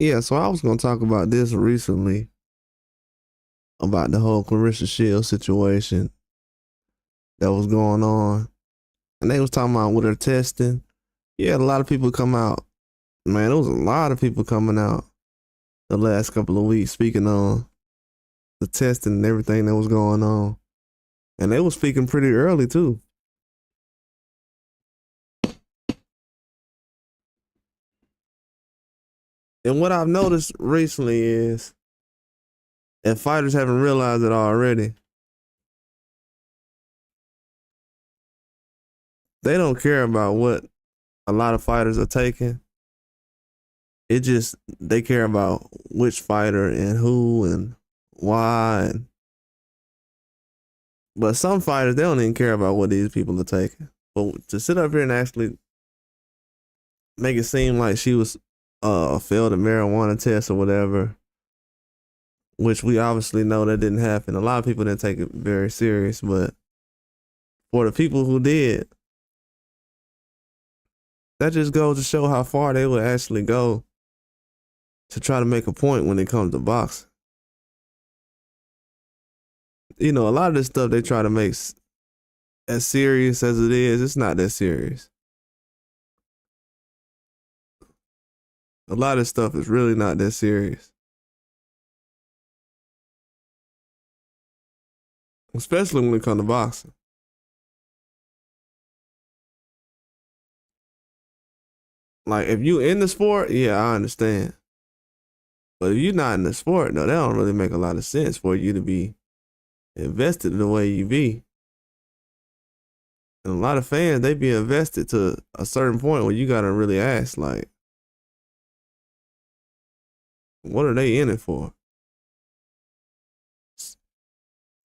Yeah, so I was gonna talk about this recently about the whole Clarissa Shields situation that was going on. And they was talking about with her testing. Yeah, a lot of people come out. Man, there was a lot of people coming out the last couple of weeks speaking on the testing and everything that was going on. And they was speaking pretty early too. And what I've noticed recently is, if fighters haven't realized it already, they don't care about what a lot of fighters are taking. It just they care about which fighter and who and why. But some fighters they don't even care about what these people are taking. But to sit up here and actually make it seem like she was failed a marijuana test or whatever, which we obviously know that didn't happen. A lot of people didn't take it very serious, but for the people who did, that just goes to show how far they would actually go to try to make a point when it comes to boxing. You know, a lot of this stuff they try to make as serious as it is, it's not that serious. A lot of stuff is really not that serious. Especially when it comes to boxing. Like, if you in the sport, yeah, I understand. But if you're not in the sport, no, that don't really make a lot of sense for you to be invested the way you be. And a lot of fans, they be invested to a certain point where you gotta really ask, like, what are they in it for?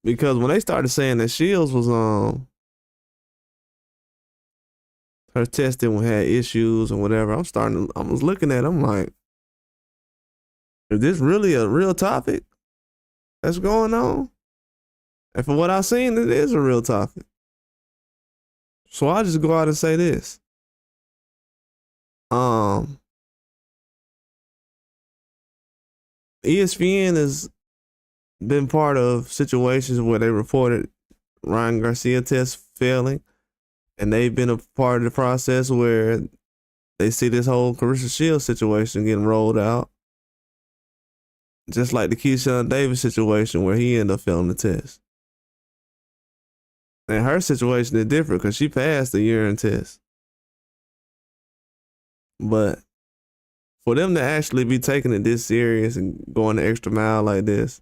Because when they started saying that Shields was her testing had issues and whatever, I was looking at it, I'm like, is this really a real topic that's going on? And from what I've seen, it is a real topic. So I'll just go out and say this. ESPN has been part of situations where they reported Ryan Garcia tests failing, and they've been a part of the process where they see this whole Clarissa Shields situation getting rolled out. Just like the Keyshawn Davis situation where he ended up failing the test. And her situation is different because she passed the urine test. But for them to actually be taking it this serious and going the extra mile like this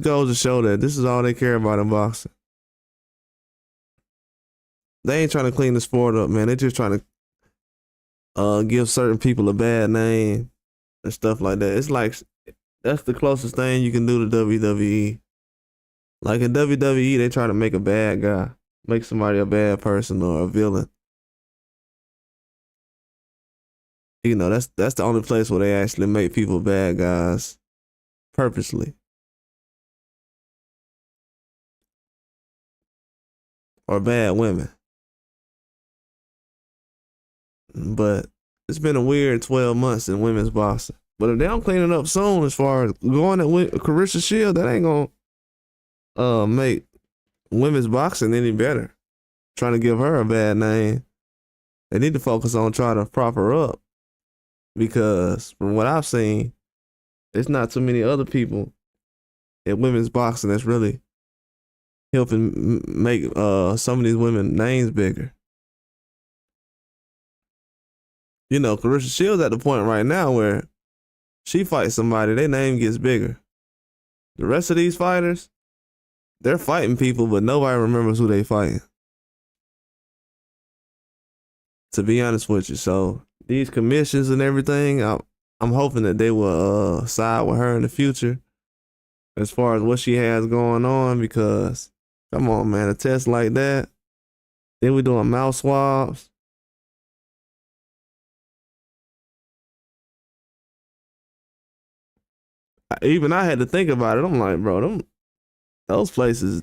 goes to show that this is all they care about in boxing. They ain't trying to clean the sport up, man. They're just trying to give certain people a bad name and stuff like that. It's like that's the closest thing you can do to WWE. Like in WWE, they try to make a bad guy, make somebody a bad person or a villain. You know, that's the only place where they actually make people bad guys purposely. Or bad women. But it's been a weird 12 months in women's boxing. But if they don't clean it up soon, as far as going at Clarissa Shield, that ain't gonna make women's boxing any better. Trying to give her a bad name. They need to focus on trying to prop her up. Because from what I've seen, there's not too many other people in women's boxing that's really helping make some of these women names bigger. You know, Clarissa Shields at the point right now where she fights somebody, their name gets bigger. The rest of these fighters, they're fighting people, but nobody remembers who they fighting. To be honest with you, so these commissions and everything, I'm hoping that they will side with her in the future as far as what she has going on. Because come on, man, a test like that, then we doing mouth swabs. Even I had to think about it. I'm like, bro, those places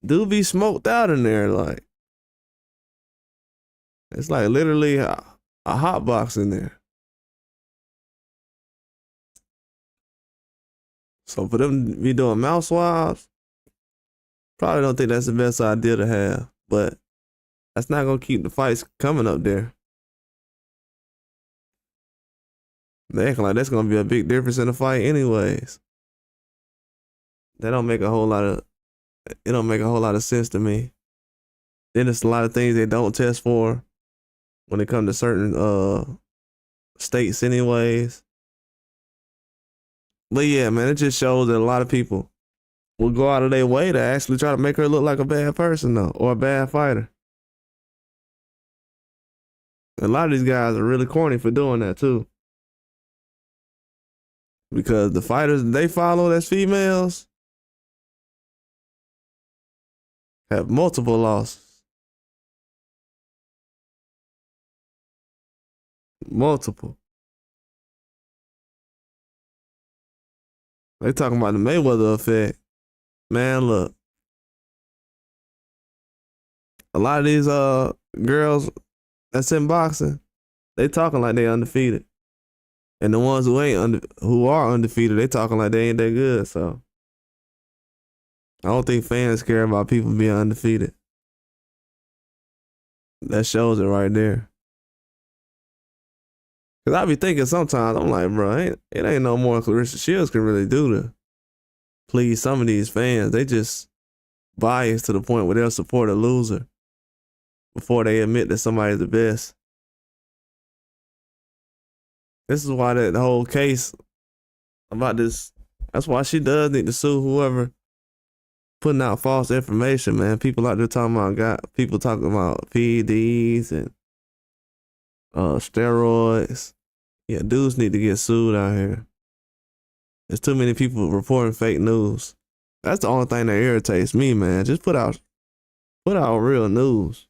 do be smoked out in there. Like, it's like literally a hot box in there. So for them to be doing mouth swabs, probably don't think that's the best idea to have. But that's not gonna keep the fights coming up there. They acting like that's gonna be a big difference in the fight, anyways. That don't make a whole lot of. It don't make a whole lot of sense to me. Then there's a lot of things they don't test for when it comes to certain states, anyways. But yeah, man, it just shows that a lot of people will go out of their way to actually try to make her look like a bad person, though, or a bad fighter. A lot of these guys are really corny for doing that too. Because the fighters they follow that's females have multiple losses. Multiple. They talking about the Mayweather effect. Man, look. A lot of these girls that's in boxing, they talking like they undefeated. And the ones who are undefeated, they talking like they ain't that good. So I don't think fans care about people being undefeated. That shows it right there. Cause I be thinking sometimes, I'm like, bro, it ain't no more Claressa Shields can really do to please some of these fans. They just biased to the point where they'll support a loser before they admit that somebody's the best. This is why that whole case about this, that's why she does need to sue whoever putting out false information, man. People out there talking about, people talking about PEDs and steroids. Yeah, dudes need to get sued out here. There's too many people reporting fake news. That's the only thing that irritates me, man. Just put out real news.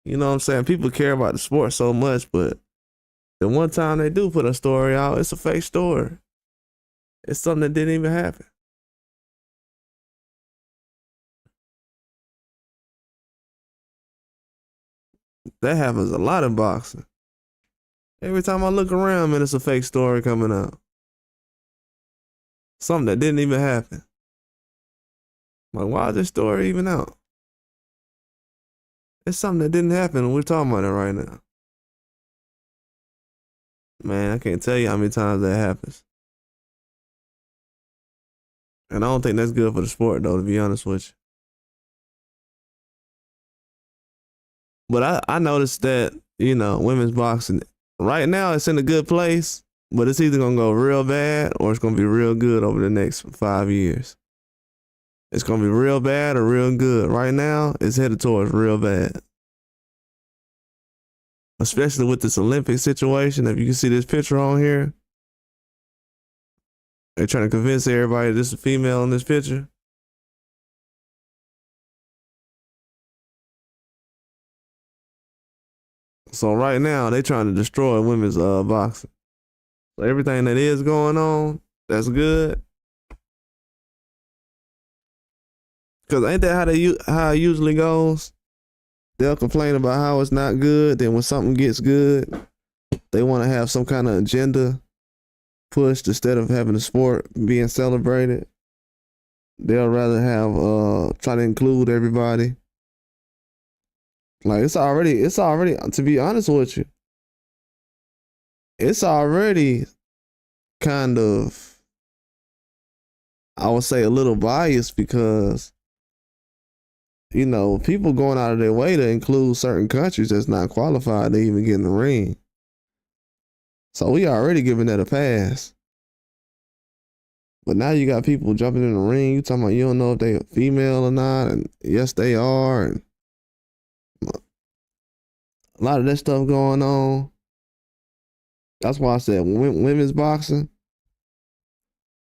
You know what I'm saying? People care about the sport so much, but the one time they do put a story out, it's a fake story. It's something that didn't even happen. That happens a lot in boxing. Every time I look around, man, it's a fake story coming out. Something that didn't even happen. Like, why is this story even out? It's something that didn't happen, and we're talking about it right now. Man, I can't tell you how many times that happens. And I don't think that's good for the sport, though, to be honest with you. But I noticed that, you know, women's boxing, right now it's in a good place, but it's either going to go real bad or it's going to be real good over the next 5 years. It's going to be real bad or real good. Right now, it's headed towards real bad. Especially with this Olympic situation. If you can see this picture on here, they're trying to convince everybody this is a female in this picture. So right now, they're trying to destroy women's boxing. So everything that is going on, that's good. Cause ain't that how it usually goes? They'll complain about how it's not good. Then when something gets good, they want to have some kind of agenda pushed instead of having the sport being celebrated. They'll rather have try to include everybody. Like it's already, to be honest with you, it's already kind of, I would say, a little biased because, you know, people going out of their way to include certain countries that's not qualified to even get in the ring. So we already giving that a pass. But now you got people jumping in the ring. You talking about you don't know if they are female or not, and yes they are, and a lot of that stuff going on. That's why I said women's boxing,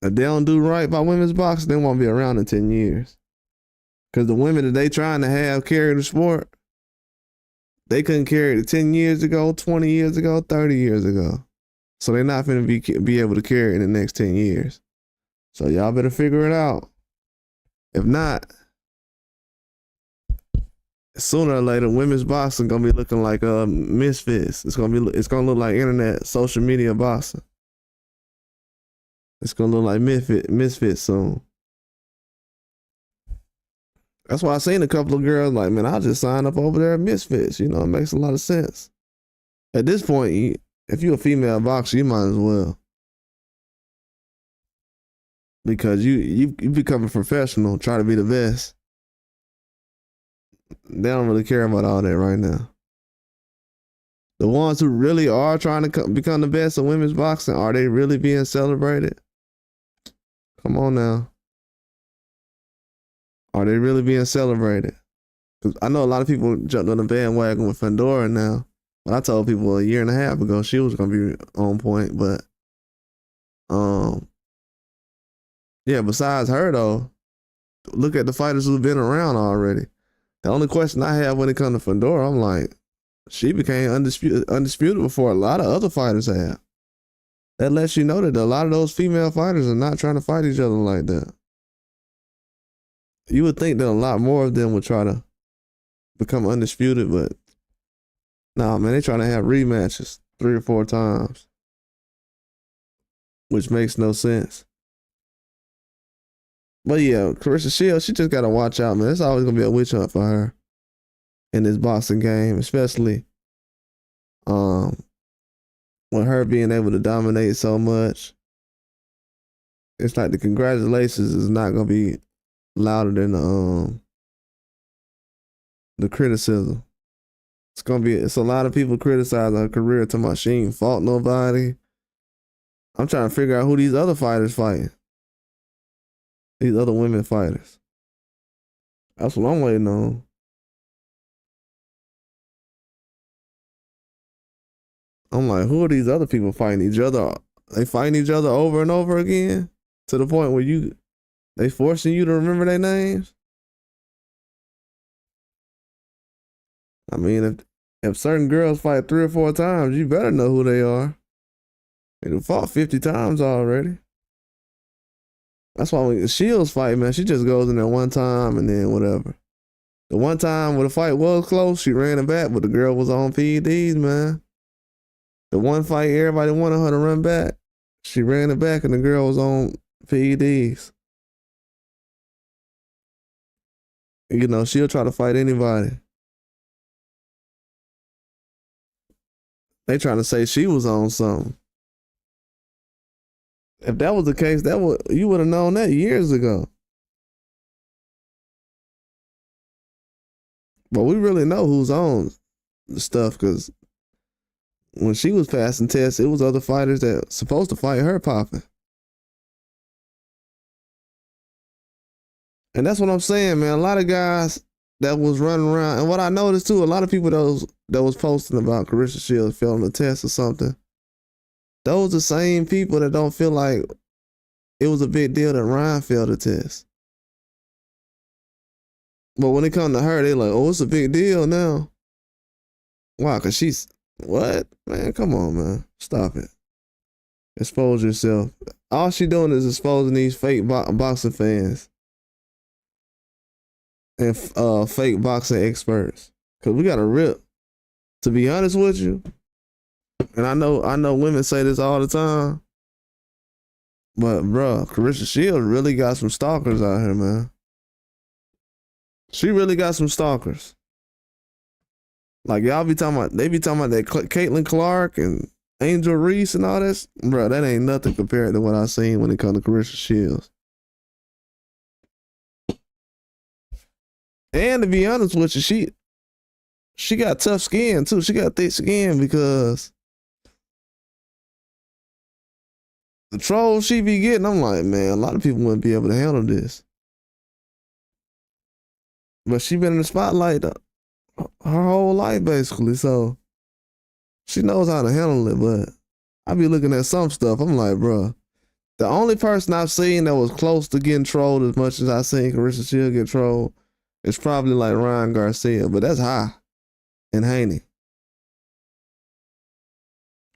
if they don't do right by women's boxing, they won't be around in 10 years. Because the women that they trying to have carry the sport, they couldn't carry it 10 years ago, 20 years ago, 30 years ago. So they're not going to be able to carry it in the next 10 years. So y'all better figure it out. If not, sooner or later, women's boxing gonna be looking like misfits. It's gonna look like internet social media boxing. It's gonna look like Misfit soon. That's why I seen a couple of girls like, man, I'll just sign up over there at Misfits. You know, it makes a lot of sense. At this point, if you're a female boxer, you might as well. Because you become a professional, try to be the best. They don't really care about all that right now. The ones who really are trying to become the best of women's boxing, are they really being celebrated? Come on now. Are they really being celebrated? Because I know a lot of people jumped on the bandwagon with Fandora now. But I told people a year and a half ago she was gonna be on point. But yeah, besides her though, look at the fighters who've been around already. The only question I have when it comes to Fandora, I'm like, she became undisputed before a lot of other fighters have. That lets you know that a lot of those female fighters are not trying to fight each other like that. You would think that a lot more of them would try to become undisputed, but nah, man, they trying to have rematches 3 or 4 times, which makes no sense. But yeah, Claressa Shields, she just gotta watch out, man. It's always gonna be a witch hunt for her in this boxing game, especially with her being able to dominate so much. It's like the congratulations is not gonna be louder than the criticism. It's a lot of people criticizing her career, talking about she ain't fought nobody. I'm trying to figure out who these other fighters fighting. These other women fighters. That's what I'm waiting on. I'm like, who are these other people fighting each other? They fighting each other over and over again to the point where they forcing you to remember their names. I mean, if certain girls fight 3 or 4 times, you better know who they are. They fought 50 times already. That's why when Shields fight, man, she just goes in there one time and then whatever. The one time when the fight was close, she ran it back, but the girl was on PEDs, man. The one fight everybody wanted her to run back, she ran it back and the girl was on PEDs. You know, she'll try to fight anybody. They trying to say she was on something. If that was the case, you would have known that years ago. But we really know who's on the stuff, because when she was passing tests, it was other fighters that supposed to fight her popping. And that's what I'm saying, man. A lot of guys that was running around, and what I noticed too, a lot of people that was posting about Claressa Shields failing a test or something, those are the same people that don't feel like it was a big deal that Ryan failed a test. But when it comes to her, they like, oh, it's a big deal now. Why? Because she's, what? Man, come on, man. Stop it. Expose yourself. All she doing is exposing these fake boxing fans and fake boxing experts. Because we got to rip. To be honest with you, and I know women say this all the time, but bro, Claressa Shields really got some stalkers out here, man. She really got some stalkers. Like y'all be talking about, they be talking about that Caitlin Clark and Angel Reese and all this. Bro, that ain't nothing compared to what I seen when it comes to Claressa Shields. And to be honest with you, she got tough skin too. She got thick skin because the trolls she be getting, I'm like, man, a lot of people wouldn't be able to handle this. But she been in the spotlight her whole life, basically, so she knows how to handle it. But I be looking at some stuff, I'm like, bro, the only person I've seen that was close to getting trolled as much as I seen Claressa Shields get trolled is probably like Ryan Garcia, but that's high, and Haney.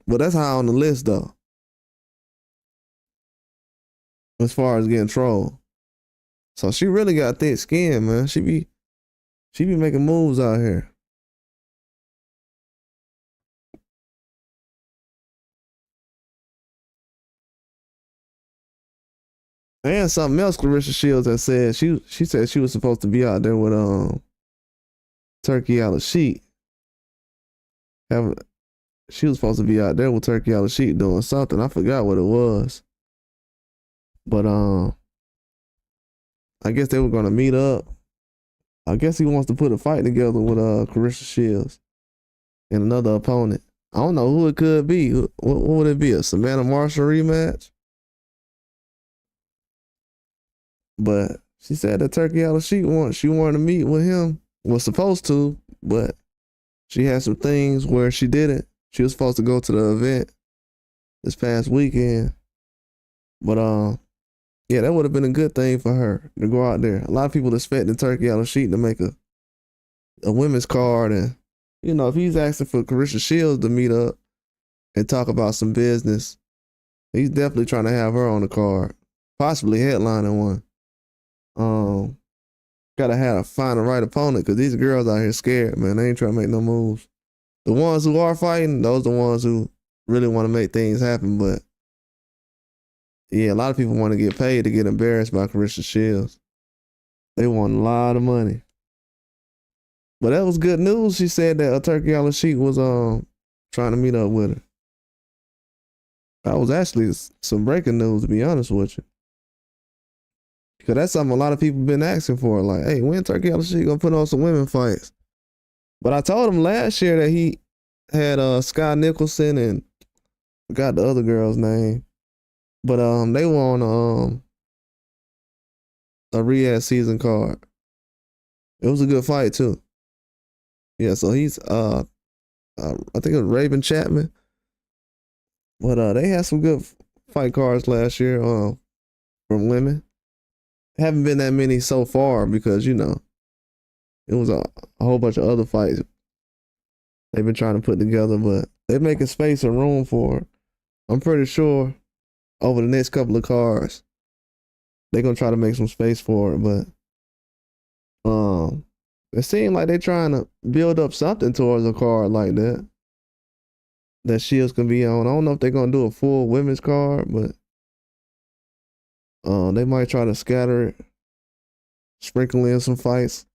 But that's high on the list, though, as far as getting trolled. So she really got thick skin, man. She be making moves out here. And something else, Clarissa Shields had said she said she was supposed to be out there with Turkey Out Sheik. Having She was supposed to be out there with Turkey Out Sheik doing something. I forgot what it was, but I guess they were gonna meet up. I guess he wants to put a fight together with Clarissa Shields and another opponent. I don't know who it could be. What would it be? A Savannah Marshall rematch? But she said that Turkey Out Sheik she wanted to meet with him. Was supposed to, but she had some things where she didn't. She was supposed to go to the event this past weekend. But yeah, that would have been a good thing for her to go out there. A lot of people expecting Turkey Out Sheik to make a women's card, and you know, if he's asking for Clarissa Shields to meet up and talk about some business, he's definitely trying to have her on the card, possibly headlining one. Gotta find the right opponent because these girls out here scared, man. They ain't trying to make no moves. The ones who are fighting, those are the ones who really want to make things happen. But yeah, a lot of people want to get paid to get embarrassed by Clarissa Shields. They want a lot of money. But that was good news. She said that Turkey Out Sheik was trying to meet up with her. That was actually some breaking news, to be honest with you. Because that's something a lot of people been asking for. Like, hey, when Turkey Out Sheik gonna put on some women fights? But I told him last year that he had Sky Nicholson and forgot the other girl's name. But they were on a Riyadh season card. It was a good fight too. Yeah, so he's I think it was Raven Chapman. But they had some good fight cards last year from women. Haven't been that many so far because, you know, it was a whole bunch of other fights they've been trying to put together, but they're making space and room for it. I'm pretty sure over the next couple of cards, they're gonna try to make some space for it. But it seems like they're trying to build up something towards a card like that Shields can be on. I don't know if they're gonna do a full women's card, but they might try to scatter it, sprinkle in some fights.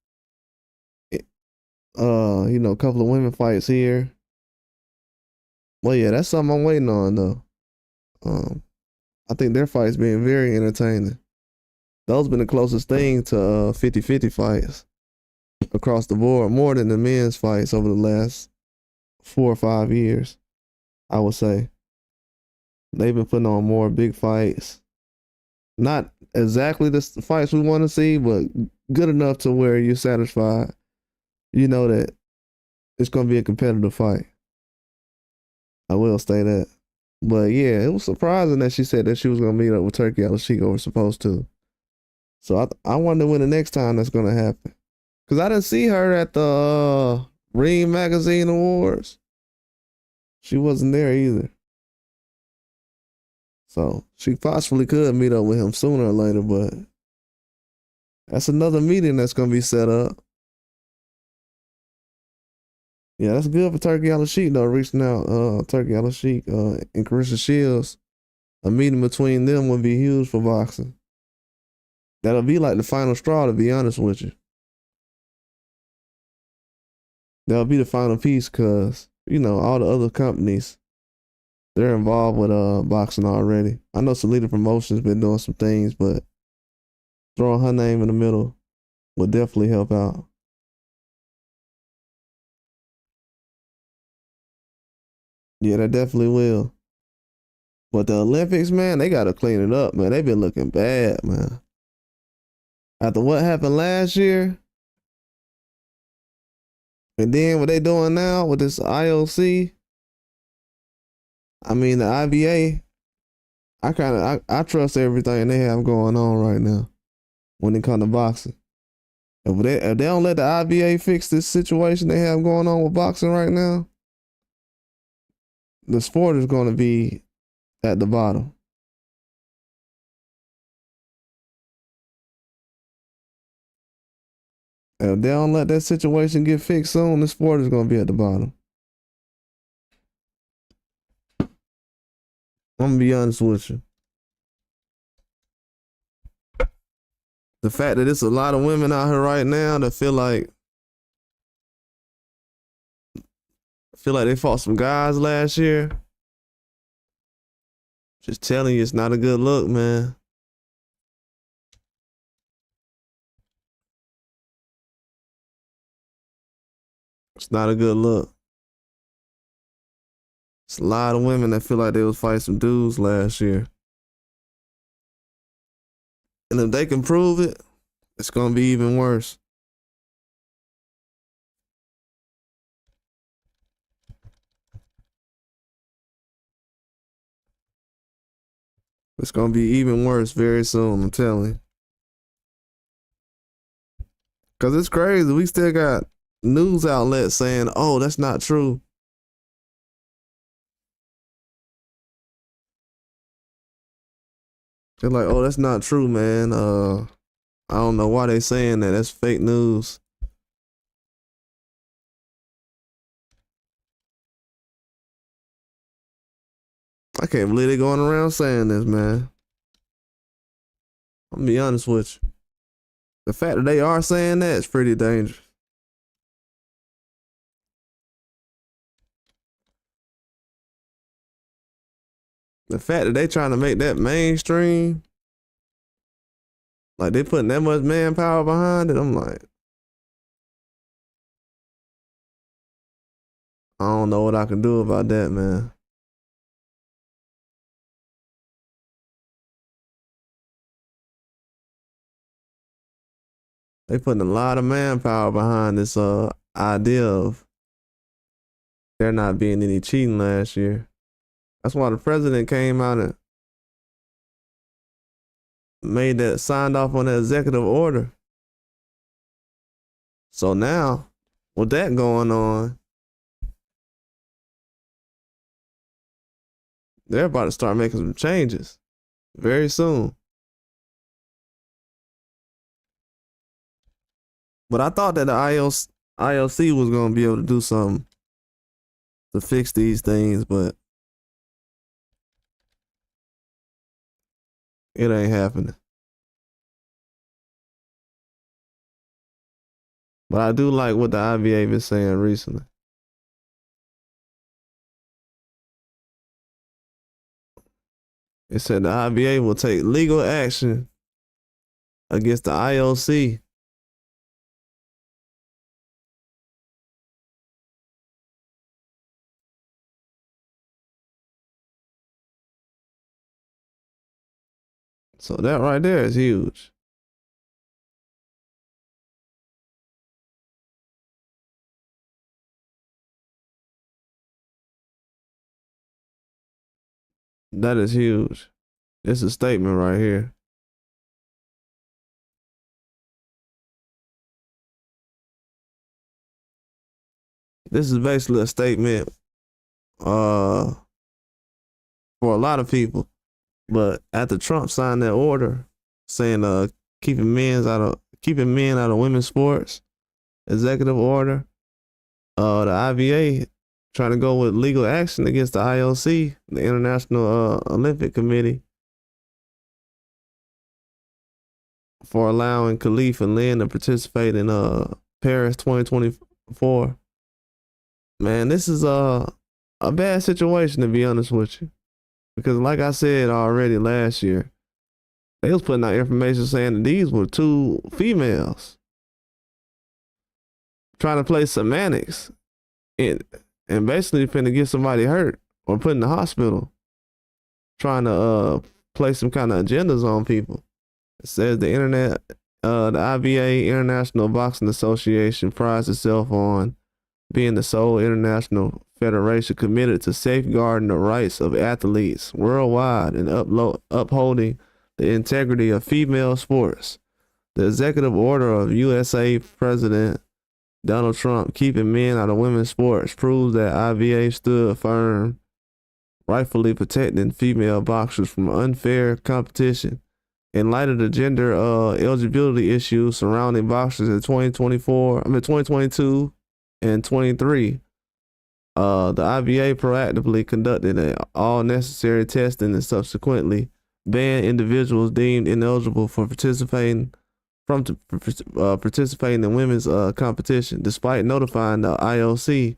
You know, a couple of women fights here. Well, yeah, that's something I'm waiting on though. I think their fights being very entertaining. Those been the closest thing to 50-50 fights across the board, more than the men's fights over the last 4 or 5 years, I would say. They've been putting on more big fights. Not exactly the fights we want to see, but good enough to where you're satisfied. You know that it's going to be a competitive fight. I will say that. But yeah, it was surprising that she said that she was going to meet up with Turkey Out Sheik, or was supposed to. So I wonder when the next time that's going to happen. Because I didn't see her at the Ream Magazine Awards. She wasn't there either. So she possibly could meet up with him sooner or later, but that's another meeting that's going to be set up. Yeah, that's good for Turkey Out Sheik though, reaching out Turkey Out Sheik and Clarissa Shields. A meeting between them would be huge for boxing. That'll be like the final straw, to be honest with you. That'll be the final piece because, you know, all the other companies, they're involved with boxing already. I know Salida Promotions been doing some things, but throwing her name in the middle would definitely help out. Yeah, that definitely will. But the Olympics, man, they gotta clean it up, man. They been looking bad, man. After what happened last year, and then what they doing now with this IOC, I mean the IBA, I trust everything they have going on right now when it comes to boxing. If they don't let the IBA fix this situation they have going on with boxing right now, the sport is going to be at the bottom. If they don't let that situation get fixed soon, the sport is going to be at the bottom. I'm going to be honest with you. The fact that it's a lot of women out here right now that feel like they fought some guys last year. Just telling you, it's not a good look, man. It's not a good look. It's a lot of women that feel like they was fighting some dudes last year. And if they can prove it, it's gonna be even worse. It's gonna be even worse very soon, I'm telling you. Cause it's crazy. We still got news outlets saying, oh, that's not true. They're like, oh, that's not true, man. I don't know why they saying that. That's fake news. I can't believe they going around saying this, man. I'm gonna be honest with you. The fact that they are saying that is pretty dangerous. The fact that they trying to make that mainstream, like they putting that much manpower behind it, I'm like, I don't know what I can do about that, man. They putting a lot of manpower behind this idea of there not being any cheating last year. That's why the president came out and signed off on that executive order. So now, with that going on, they're about to start making some changes very soon. But I thought that the ILC was going to be able to do something to fix these things, but it ain't happening. But I do like what the IBA been saying recently. It said the IBA will take legal action against the IOC. So that right there is huge. That is huge. It's a statement right here. This is basically a statement for a lot of people. But after Trump signed that order saying keeping men out of women's sports, executive order, the IBA trying to go with legal action against the IOC, the International Olympic Committee, for allowing Khalif and Lynn to participate in Paris 2024. Man, this is a bad situation, to be honest with you. Because like I said already last year, they was putting out information saying that these were two females trying to play semantics and basically finna get somebody hurt or put in the hospital, trying to play some kind of agendas on people. It says the IBA, International Boxing Association, prides itself on being the sole international federation committed to safeguarding the rights of athletes worldwide and upholding the integrity of female sports. The executive order of USA President Donald Trump keeping men out of women's sports proves that IBA stood firm, rightfully protecting female boxers from unfair competition. In light of the gender eligibility issues surrounding boxers in 2022 and 23, the IBA proactively conducted all necessary testing and subsequently banned individuals deemed ineligible for participating from participating in women's competition, despite notifying the IOC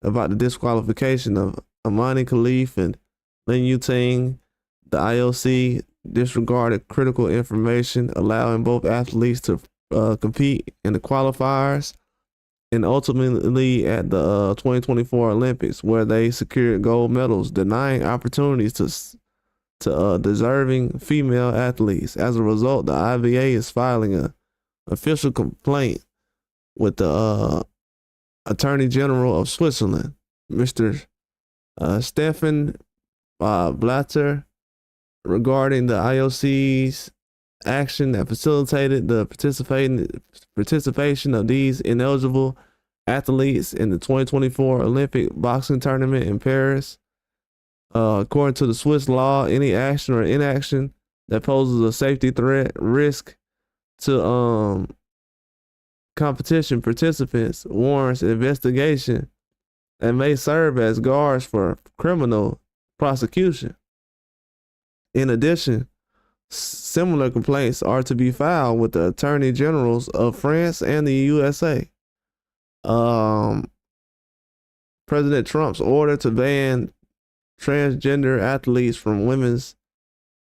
about the disqualification of Amani Khalif and Lin Yuting. The IOC disregarded critical information, allowing both athletes to compete in the qualifiers and ultimately at the 2024 Olympics, where they secured gold medals, denying opportunities to deserving female athletes. As a result, the IVA is filing a official complaint with the Attorney General of Switzerland, Mr. Stefan Blatter, regarding the IOC's action that facilitated the participation of these ineligible athletes in the 2024 Olympic boxing tournament in Paris. According to the Swiss law, any action or inaction that poses a safety threat, risk to competition participants warrants investigation and may serve as guards for criminal prosecution. In addition, similar complaints are to be filed with the attorney generals of France and the USA. President Trump's order to ban transgender athletes from women's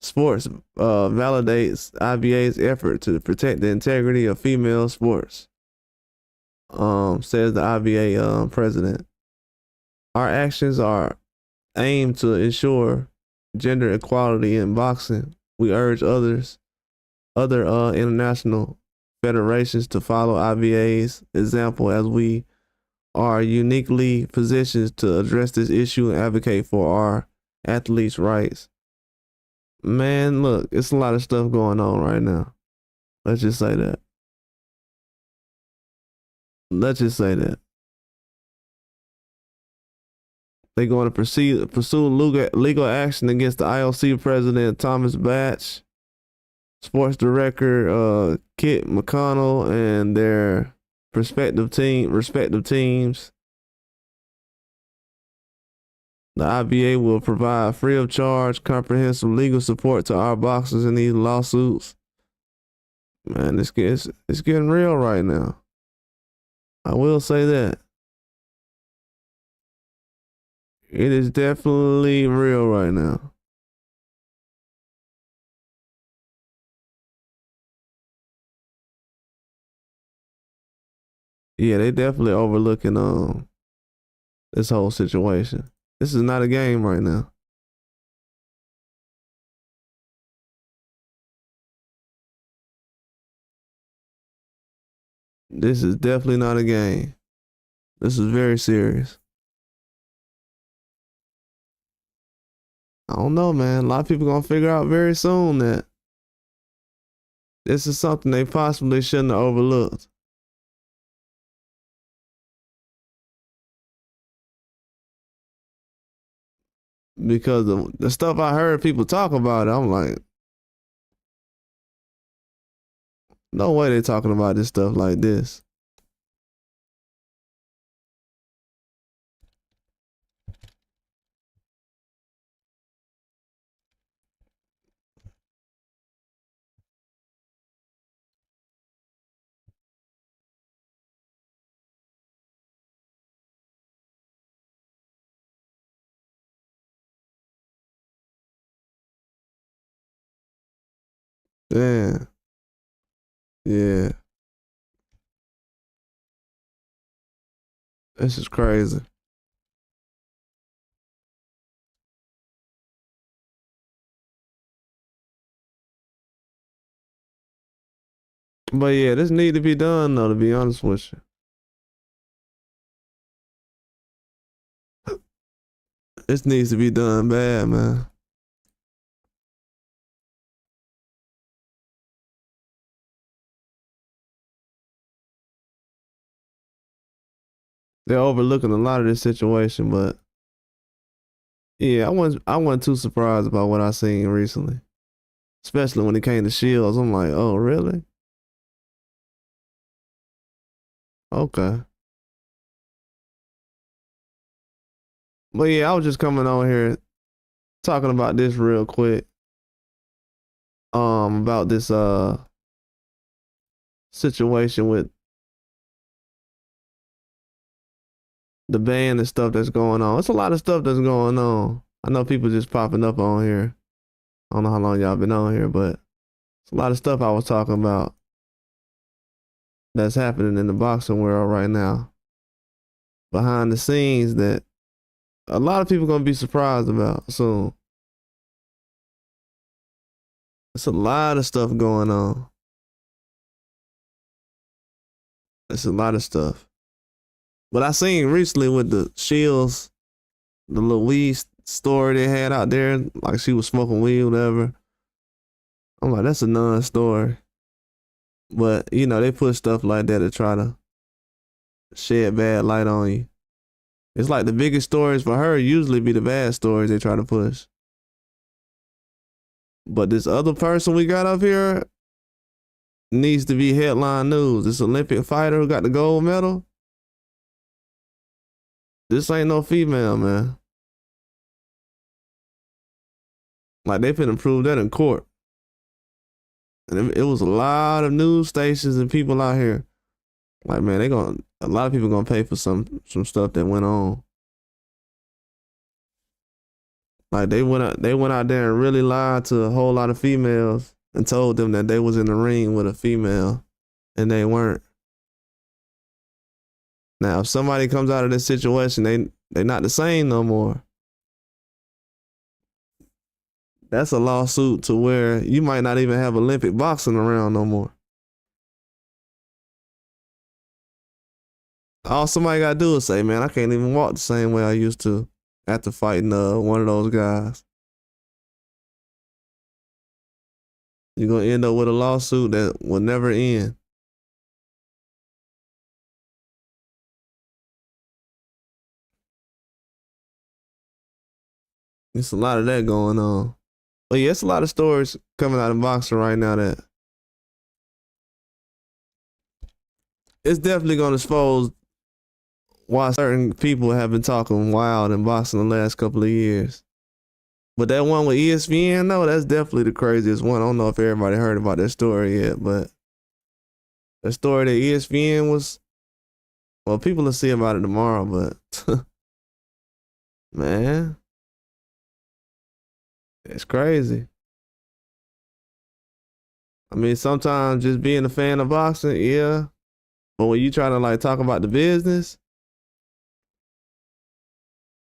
sports validates IBA's effort to protect the integrity of female sports, says the IBA president. Our actions are aimed to ensure gender equality in boxing. We urge other international federations to follow IBA's example, as we are uniquely positioned to address this issue and advocate for our athletes' rights. Man, look, it's a lot of stuff going on right now. Let's just say that. Let's just say that. They're going to pursue legal action against the IOC president, Thomas Bach, sports director, Kit McConnell, and their respective teams. The IBA will provide free of charge, comprehensive legal support to our boxers in these lawsuits. Man, it's getting real right now. I will say that. It is definitely real right now. Yeah, they definitely overlooking this whole situation. This is not a game right now. This is definitely not a game. This is very serious. I don't know, man. A lot of people gonna figure out very soon that this is something they possibly shouldn't have overlooked. Because the stuff I heard people talk about, I'm like, no way they talking about this stuff like this. Yeah. Yeah. This is crazy. But yeah, this need to be done though, to be honest with you. This needs to be done bad, man. They're overlooking a lot of this situation, but yeah, I wasn't too surprised about what I seen recently. Especially when it came to Shields. I'm like, oh really? Okay. But yeah, I was just coming on here talking about this real quick. About this situation with the ban and stuff that's going on. It's a lot of stuff that's going on. I know people just popping up on here. I don't know how long y'all been on here, but it's a lot of stuff I was talking about that's happening in the boxing world right now. Behind the scenes that a lot of people gonna be surprised about soon. It's a lot of stuff going on. It's a lot of stuff. But I seen recently with the Shields, the little weed story they had out there, like she was smoking weed, whatever. I'm like, that's a non-story. But, you know, they put stuff like that to try to shed bad light on you. It's like the biggest stories for her usually be the bad stories they try to push. But this other person we got up here needs to be headline news. This Olympic fighter who got the gold medal. This ain't no female, man. Like, they finna prove that in court. And it was a lot of news stations and people out here. Like, man, a lot of people gonna pay for some stuff that went on. Like, they went out there and really lied to a whole lot of females and told them that they was in the ring with a female and they weren't. Now, if somebody comes out of this situation, they not the same no more. That's a lawsuit to where you might not even have Olympic boxing around no more. All somebody gotta do is say, man, I can't even walk the same way I used to after fighting one of those guys. You're gonna end up with a lawsuit that will never end. It's a lot of that going on. But yeah, it's a lot of stories coming out of boxing right now that it's definitely gonna expose why certain people have been talking wild in boxing the last couple of years. But that one with ESPN, no, that's definitely the craziest one. I don't know if everybody heard about that story yet, but the story that ESPN was, well, people will see about it tomorrow, but man, it's crazy. I mean, sometimes just being a fan of boxing, yeah. But when you try to like talk about the business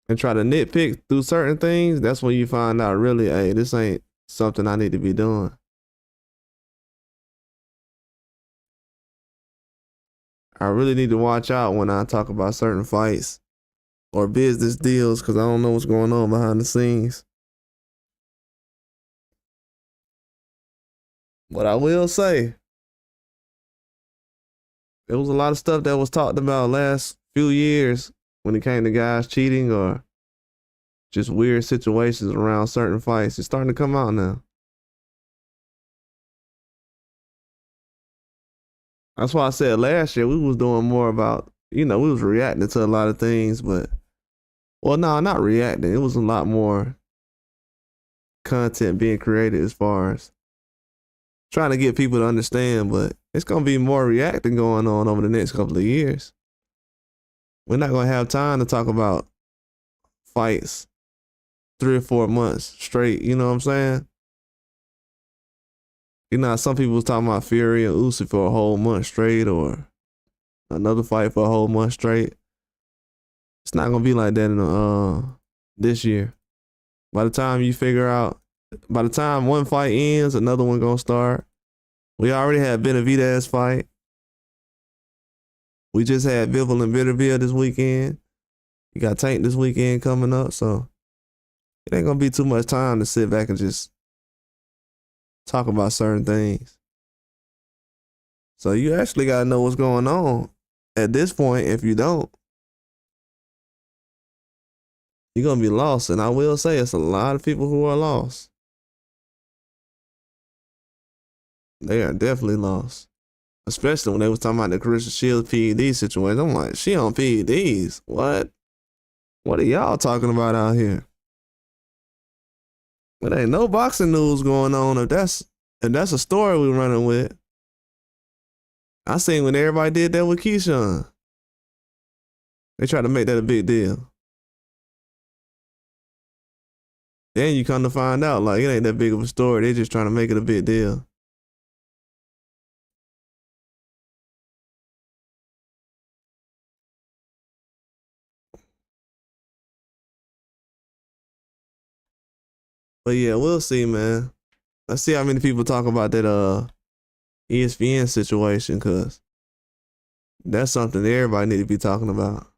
and try to nitpick through certain things, that's when you find out really, hey, this ain't something I need to be doing. I really need to watch out when I talk about certain fights or business deals because I don't know what's going on behind the scenes. But I will say, there was a lot of stuff that was talked about last few years when it came to guys cheating or just weird situations around certain fights. It's starting to come out now. That's why I said last year we was doing more about, we was reacting to a lot of things, but, well, no, not reacting. It was a lot more content being created as far as trying to get people to understand, but it's going to be more reacting going on over the next couple of years. We're not going to have time to talk about fights 3 or 4 months straight, you know what I'm saying? Some people was talking about Fury and Usyk for a whole month straight or another fight for a whole month straight. It's not going to be like that in this year. By the time one fight ends, another one gonna start. We already had Benavidez fight. We just had Bivol and Beterbiev this weekend. You got Tank this weekend coming up, so it ain't gonna be too much time to sit back and just talk about certain things. So you actually gotta know what's going on at this point. If you don't, you're gonna be lost. And I will say it's a lot of people who are lost. They are definitely lost. Especially when they was talking about the Claressa Shields PED situation. I'm like, she on PEDs. What? What are y'all talking about out here? But ain't no boxing news going on. If that's a story we running with, I seen when everybody did that with Keyshawn. They tried to make that a big deal. Then you come to find out, like, it ain't that big of a story. They just trying to make it a big deal. But yeah, we'll see, man. Let's see how many people talk about that ESPN situation, cause that's something that everybody need to be talking about.